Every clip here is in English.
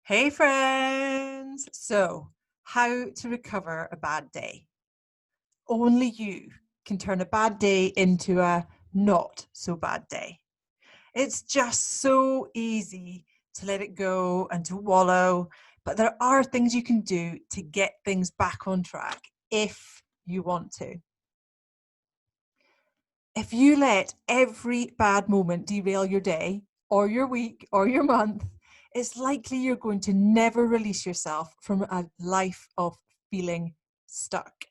Hey friends! So, how to recover a bad day? Only you can turn a bad day into a not so bad day. It's just so easy to let it go and to wallow, but there are things you can do to get things back on track if you want to. If you let every bad moment derail your day or your week or your month, it's likely you're going to never release yourself from a life of feeling stuck.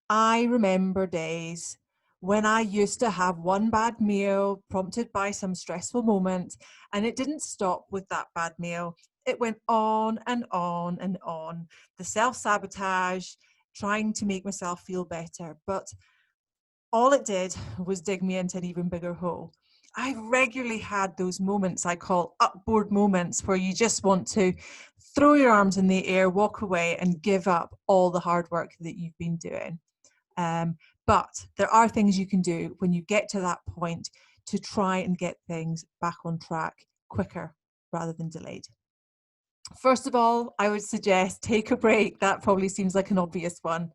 I remember days when I used to have one bad meal prompted by some stressful moment, and it didn't stop with that bad meal. It went on and on and on. The self-sabotage, trying to make myself feel better, but all it did was dig me into an even bigger hole. I regularly had those moments I call upboard moments where you just want to throw your arms in the air, walk away, and give up all the hard work that you've been doing. But there are things you can do when you get to that point to try and get things back on track quicker rather than delayed. First of all, I would suggest take a break. That probably seems like an obvious one.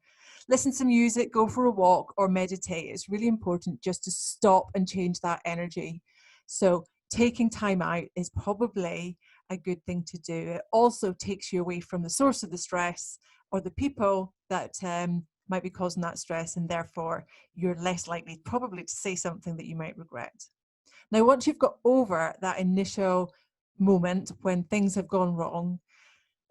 Listen to music, go for a walk, or meditate. It's really important just to stop and change that energy. So taking time out is probably a good thing to do. It also takes you away from the source of the stress or the people that might be causing that stress, and therefore you're less likely probably to say something that you might regret. Now, once you've got over that initial moment when things have gone wrong,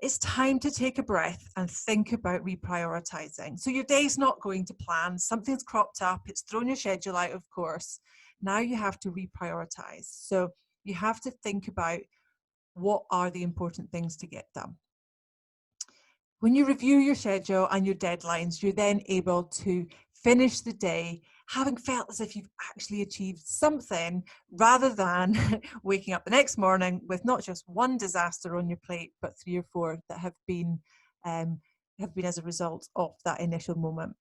it's time to take a breath and think about reprioritizing. So your day's not going to plan, something's cropped up, it's thrown your schedule out, of course. Now you have to reprioritize. So you have to think about what are the important things to get done. When you review your schedule and your deadlines, you're then able to finish the day having felt as if you've actually achieved something, rather than waking up the next morning with not just one disaster on your plate, but 3 or 4 that have been as a result of that initial moment.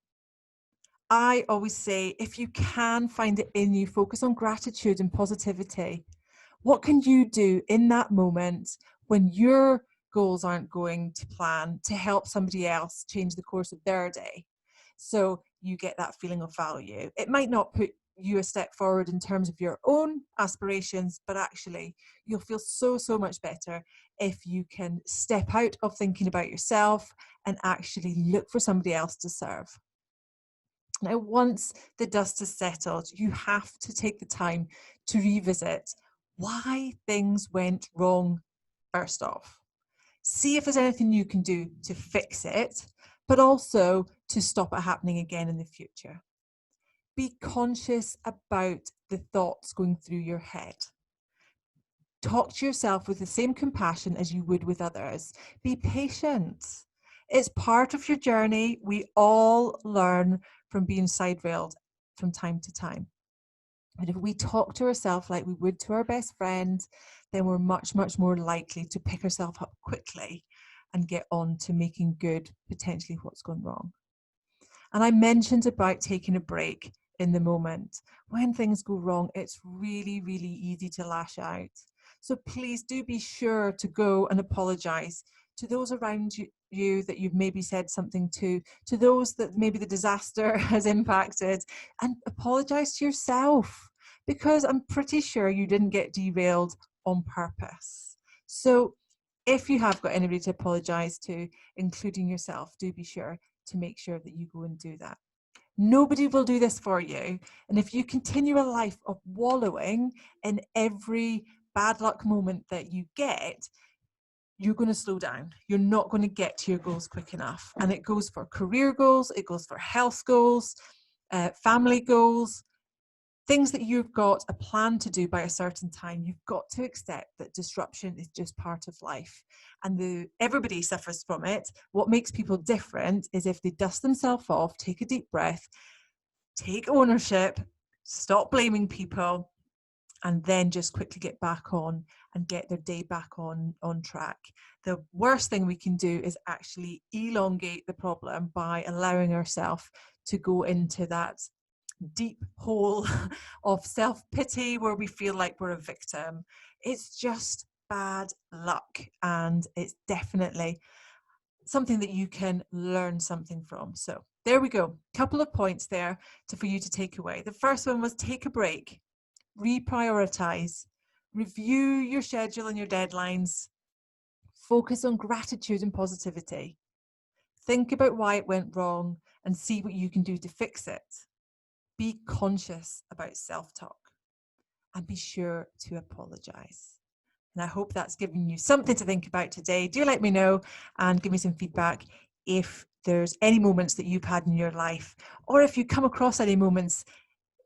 I always say, if you can find it in you, focus on gratitude and positivity. What can you do in that moment when your goals aren't going to plan to help somebody else change the course of their day? So you get that feeling of value. It might not put you a step forward in terms of your own aspirations, but actually you'll feel so much better if you can step out of thinking about yourself and actually look for somebody else to serve. Now, once the dust has settled, you have to take the time to revisit why things went wrong first off. See if there's anything you can do to fix it, but also to stop it happening again in the future. Be conscious about the thoughts going through your head. Talk to yourself with the same compassion as you would with others. Be patient. It's part of your journey. We all learn from being side-railed from time to time. But if we talk to ourselves like we would to our best friend, then we're much more likely to pick ourselves up quickly and get on to making good potentially what's gone wrong. And I mentioned about taking a break in the moment. When things go wrong, it's really easy to lash out. So please do be sure to go and apologize to those around you that you've maybe said something to those that maybe the disaster has impacted, and apologize to yourself, because I'm pretty sure you didn't get derailed on purpose. So if you have got anybody to apologize to, including yourself, do be sure to make sure that you go and do that. Nobody will do this for you. And if you continue a life of wallowing in every bad luck moment that you get, you're going to slow down. You're not going to get to your goals quick enough. And it goes for career goals, it goes for health goals, family goals, things that you've got a plan to do by a certain time. You've got to accept that disruption is just part of life, and everybody suffers from it. What makes people different is if they dust themselves off, take a deep breath, take ownership, stop blaming people, and then just quickly get back on and get their day back on track. The worst thing we can do is actually elongate the problem by allowing ourselves to go into that deep hole of self-pity where we feel like we're a victim. It's just bad luck, and it's definitely something that you can learn something from. So there we go. Couple of points there for you to take away. The first one was take a break, reprioritize, review your schedule and your deadlines, focus on gratitude and positivity, think about why it went wrong and see what you can do to fix it. Be conscious about self-talk and be sure to apologize. And I hope that's given you something to think about today. Do let me know and give me some feedback if there's any moments that you've had in your life, or if you come across any moments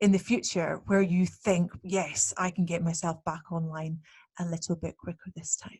in the future where you think, yes, I can get myself back online a little bit quicker this time.